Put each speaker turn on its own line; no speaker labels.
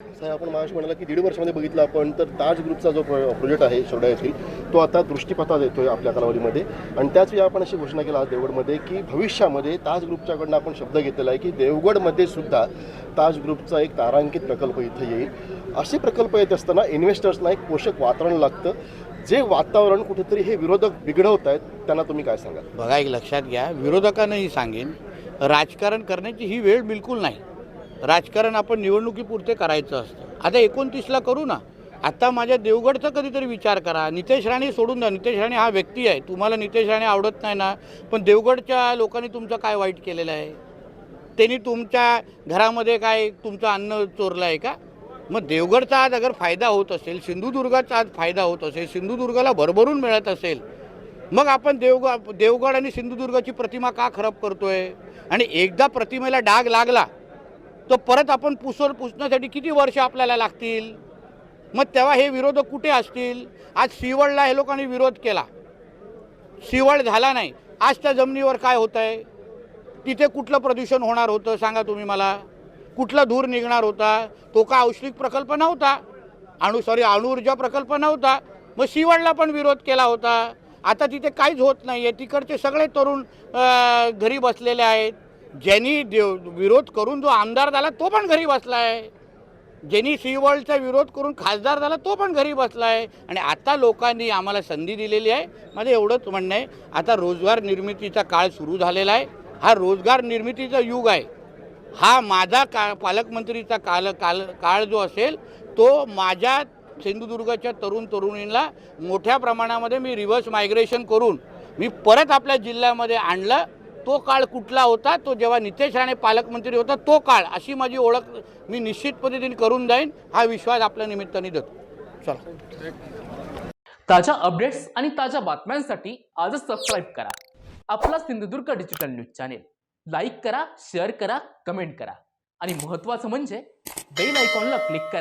साहेब, आपण मागाशी म्हणाला की 1.5 वर्षामध्ये बघितलं आपण तर ताज ग्रुपचा जो प्रोजेक्ट आहे शोडा येथील, तो आता दृष्टीपथात येतोय आपल्या कालावधीमध्ये. आणि त्याच वेळी आपण अशी घोषणा केली आज देवगडमध्ये की भविष्यामध्ये ताज ग्रुपच्याकडनं आपण शब्द घेतलेला आहे की देवगडमध्ये सुद्धा ताज ग्रुपचा एक तारांकित प्रकल्प इथं येईल. असे प्रकल्प येत असताना इन्व्हेस्टर्सना एक पोषक वातावरण लागतं, जे वातावरण कुठेतरी हे विरोधक बिघडवत आहेत, त्यांना तुम्ही काय सांगाल?
बघा, एक लक्षात घ्या, विरोधकांनाही सांगेन, राजकारण करण्याची ही वेळ बिलकुल नाही. राजकारण आपण निवडणुकीपुरते करायचं असतं. आता 29ला करू ना. आता माझ्या देवगडचा कधीतरी विचार करा. नितेश राणे सोडून द्या. नितेश राणे हा व्यक्ती आहे. तुम्हाला नितेश राणे आवडत नाही ना, पण देवगडच्या लोकांनी तुमचं काय वाईट केलेलं आहे? त्यांनी तुमच्या घरामध्ये काय तुमचं अन्न चोरलं आहे का? मग देवगडचा आज अगर फायदा होत असेल, सिंधुदुर्गाचा आज फायदा होत असेल, सिंधुदुर्गाला भरभरून मिळत असेल, मग आपण देवगड आणि सिंधुदुर्गाची प्रतिमा का खराब करतोय? आणि एकदा प्रतिमेला डाग लागला तर परत आपण पुसण्यासाठी किती वर्ष आपल्याला लागतील? मग तेव्हा हे विरोधक कुठे असतील? आज सिवळला हे लोकांनी विरोध केला, सिवळ झाला नाही. आज त्या जमिनीवर काय होत आहे? तिथे कुठलं प्रदूषण होणार होतं सांगा तुम्ही मला? कुठला धूर निघणार होता? तो का औष्णिक प्रकल्प नव्हता, अणु ऊर्जा प्रकल्प नव्हता. मग सिवळला पण विरोध केला होता. आता तिथे काहीच होत नाही आहे. तिकडचे सगळे तरुण घरी बसलेले आहेत. ज्यांनी विरोध करून जो आमदार झाला तो पण घरी बसला आहे. ज्यांनी सिवळचा विरोध करून खासदार झाला तो पण घरी बसला आहे. आणि आता लोकांनी आम्हाला संधी दिलेली आहे. माझं एवढंच म्हणणं आहे, आता रोजगार निर्मितीचा काळ सुरू झालेला आहे. हा रोजगार निर्मितीचा युग आहे. हा माझा पालकमंत्रीचा काळ जो असेल तो माझ्या सिंधुदुर्गाच्या तरुणींना मोठ्या प्रमाणामध्ये मी रिव्हर्स मायग्रेशन करून मी परत आपल्या जिल्ह्यामध्ये आणलं. तो काळ कुठला होता? तो जेव्हा नितेश राणे पालकमंत्री होता तो काळ. अशी माझी ओळख मी निश्चित पद्धतीने करून जाईन. हा विश्वास आपल्या निमित्ताने देतो. चला.
ताज्या अपडेट्स आणि ताज्या बातम्यांसाठी आजच सबस्क्राईब करा आपला Sindhudurg digital news channel. Like करा, शेअर करा, कमेंट करा आणि महत्त्वाचं म्हणजे बेल आयकॉनला क्लिक करा.